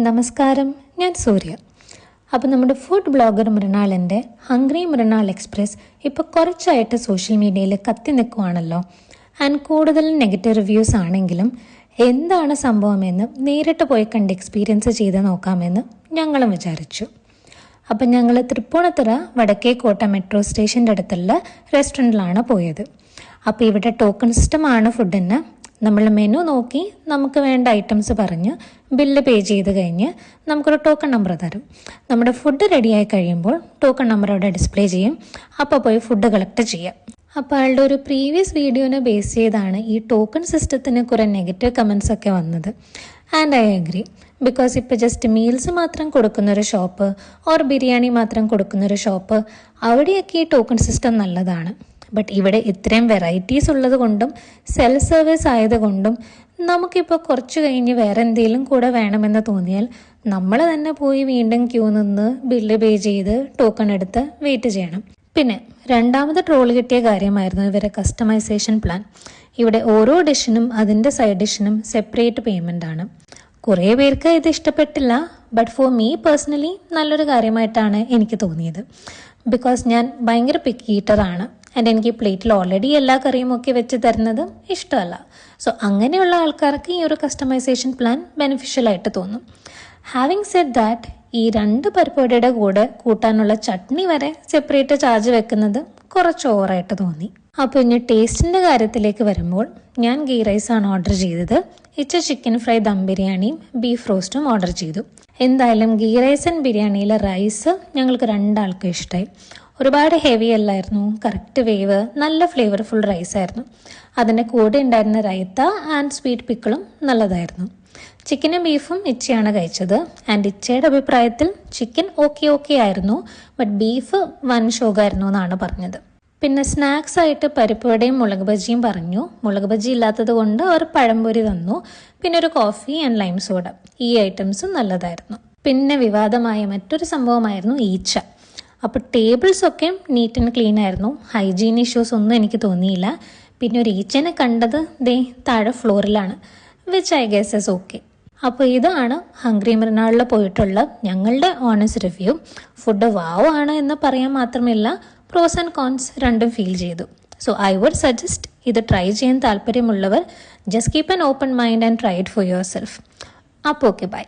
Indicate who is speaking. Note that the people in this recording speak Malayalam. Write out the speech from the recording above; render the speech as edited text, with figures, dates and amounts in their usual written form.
Speaker 1: നമസ്കാരം, ഞാൻ സൂര്യ. അപ്പോൾ നമ്മുടെ ഫുഡ് ബ്ലോഗർ മൃണാളിൻ്റെ ഹംഗ്രി മൃണാൾ എക്സ്പ്രസ് ഇപ്പോൾ കുറച്ചായിട്ട് സോഷ്യൽ മീഡിയയിൽ കത്തി നിൽക്കുവാണല്ലോ. ആൻഡ് കൂടുതൽ നെഗറ്റീവ് റിവ്യൂസ് ആണെങ്കിലും എന്താണ് സംഭവമെന്ന് നേരിട്ട് പോയി കണ്ട് എക്സ്പീരിയൻസ് ചെയ്ത് നോക്കാമെന്ന് ഞങ്ങളും വിചാരിച്ചു. അപ്പം ഞങ്ങൾ തൃപ്പൂണിത്തുറ വടക്കേക്കോട്ട മെട്രോ സ്റ്റേഷൻ്റെ അടുത്തുള്ള റെസ്റ്റോറൻറ്റിലാണ് പോയത്. അപ്പോൾ ഇവിടെ ടോക്കൺ സിസ്റ്റമാണ് ഫുഡിന്. നമ്മൾ മെനു നോക്കി നമുക്ക് വേണ്ട ഐറ്റംസ് പറഞ്ഞ് ബില്ല് പേ ചെയ്ത് കഴിഞ്ഞ് നമുക്കൊരു ടോക്കൺ നമ്പർ തരും. നമ്മുടെ ഫുഡ് റെഡിയായി കഴിയുമ്പോൾ ടോക്കൺ നമ്പർ അവിടെ ഡിസ്പ്ലേ ചെയ്യും. അപ്പോൾ പോയി ഫുഡ് കളക്ട് ചെയ്യാം. അപ്പോൾ അയാളുടെ ഒരു പ്രീവിയസ് വീഡിയോനെ ബേസ് ചെയ്താണ് ഈ ടോക്കൺ സിസ്റ്റത്തിന് കുറേ നെഗറ്റീവ് കമൻസ് ഒക്കെ വന്നത്. And I agree. ബിക്കോസ് ഇപ്പോൾ ജസ്റ്റ് മീൽസ് മാത്രം കൊടുക്കുന്നൊരു ഷോപ്പ് ഓർ ബിരിയാണി മാത്രം കൊടുക്കുന്നൊരു ഷോപ്പ്, അവിടെയൊക്കെ ഈ ടോക്കൺ സിസ്റ്റം നല്ലതാണ്. ബട്ട് ഇവിടെ ഇത്രയും വെറൈറ്റീസ് ഉള്ളത് കൊണ്ടും സെൽഫ് സർവീസ് ആയതുകൊണ്ടും നമുക്കിപ്പോൾ കുറച്ച് കഴിഞ്ഞ് വേറെ എന്തെങ്കിലും കൂടെ വേണമെന്ന് തോന്നിയാൽ നമ്മൾ തന്നെ പോയി വീണ്ടും ക്യൂ നിന്ന് ബില്ല് പേ ചെയ്ത് ടോക്കൺ എടുത്ത് വെയിറ്റ് ചെയ്യണം. പിന്നെ രണ്ടാമത് ട്രോൾ കിട്ടിയ കാര്യമായിരുന്നു ഇവരെ കസ്റ്റമൈസേഷൻ പ്ലാൻ. ഇവിടെ ഓരോ ഡിഷിനും അതിൻ്റെ സൈഡ് ഡിഷിനും സെപ്പറേറ്റ് പേയ്മെൻ്റ് ആണ്. കുറേ പേർക്ക് ഇത് ഇഷ്ടപ്പെട്ടില്ല. ബട്ട് ഫോർ മീ പേഴ്സണലി നല്ലൊരു കാര്യമായിട്ടാണ് എനിക്ക് തോന്നിയത്. ബിക്കോസ് ഞാൻ ഭയങ്കര പിക്കി ഈറ്ററാണ്. ആൻഡ് എനിക്ക് പ്ലേറ്റിൽ ഓൾറെഡി എല്ലാ കറിയും ഒക്കെ വെച്ച് തരുന്നത് ഇഷ്ടമല്ല. സോ അങ്ങനെയുള്ള ആൾക്കാർക്ക് ഈ ഒരു കസ്റ്റമൈസേഷൻ പ്ലാൻ ബെനിഫിഷ്യൽ ആയിട്ട് തോന്നും. ഹാവിങ് സെഡ് ദാറ്റ്, ഈ 2 പരിപ്പുവടയുടെ കൂടെ കൂട്ടാനുള്ള ചട്നി വരെ സെപ്പറേറ്റ് ചാർജ് വെക്കുന്നത് കുറച്ച് ഓവറായിട്ട് തോന്നി. അപ്പോൾ ഇനി ടേസ്റ്റിൻ്റെ കാര്യത്തിലേക്ക് വരുമ്പോൾ ഞാൻ ഗീ റൈസാണ് ഓർഡർ ചെയ്തത്. ചിക്കൻ ഫ്രൈ ദം ബിരിയാണിയും ബീഫ് റോസ്റ്റും ഓർഡർ ചെയ്തു. എന്തായാലും ഗീ റൈസ് ആൻഡ് ബിരിയാണിയിലെ റൈസ് ഞങ്ങൾക്ക് 2 ആൾക്കും ഇഷ്ടമായി. ഒരുപാട് ഹെവി അല്ലായിരുന്നു, കറക്റ്റ് വേവ്, നല്ല ഫ്ലേവർഫുൾ റൈസായിരുന്നു. അതിൻ്റെ കൂടെ ഉണ്ടായിരുന്ന റൈത്ത ആൻഡ് സ്വീറ്റ് പിക്കിളും നല്ലതായിരുന്നു. ചിക്കനും ബീഫും ഇച്ചയാണ് കഴിച്ചത്. ആൻഡ് ഇച്ചയുടെ അഭിപ്രായത്തിൽ ചിക്കൻ ഓക്കെ ആയിരുന്നു, ബട്ട് ബീഫ് വൻ ഷോകായിരുന്നു എന്നാണ് പറഞ്ഞത്. പിന്നെ സ്നാക്സ് ആയിട്ട് പരിപ്പുവടയും മുളക് ബജിയും പറഞ്ഞു. മുളക് ബജി ഇല്ലാത്തത് കൊണ്ട് അവർ പഴംപൊരി തന്നു. പിന്നെ ഒരു കോഫി ആൻഡ് ലൈം സോഡ. ഈ ഐറ്റംസും നല്ലതായിരുന്നു. പിന്നെ വിവാദമായ മറ്റൊരു സംഭവമായിരുന്നു ഈച്ച. അപ്പോൾ ടേബിൾസൊക്കെ നീറ്റ് ആൻഡ് ക്ലീൻ ആയിരുന്നു. ഹൈജീൻ ഇഷ്യൂസ് ഒന്നും എനിക്ക് തോന്നിയില്ല. പിന്നെ ഒരു ഈച്ചനെ കണ്ടത് താഴെ ഫ്ലോറിലാണ്, which I guess is okay. അപ്പോൾ ഇതാണ് ഹംഗ്രി മൃണാളിൽ പോയിട്ടുള്ള ഞങ്ങളുടെ ഓണസ്റ്റ് റിവ്യൂ. ഫുഡ് വാവ് ആണ് എന്ന് പറയാൻ മാത്രമല്ല, പ്രോസ് ആൻഡ് കോൺസ് രണ്ടും ഫീൽ ചെയ്തു. സോ ഐ വുഡ് സജസ്റ്റ് ഇത് ട്രൈ ചെയ്യാൻ താല്പര്യമുള്ളവർ just keep an open mind and try it for your self. അപ്പോൾ ഓക്കെ, ബൈ.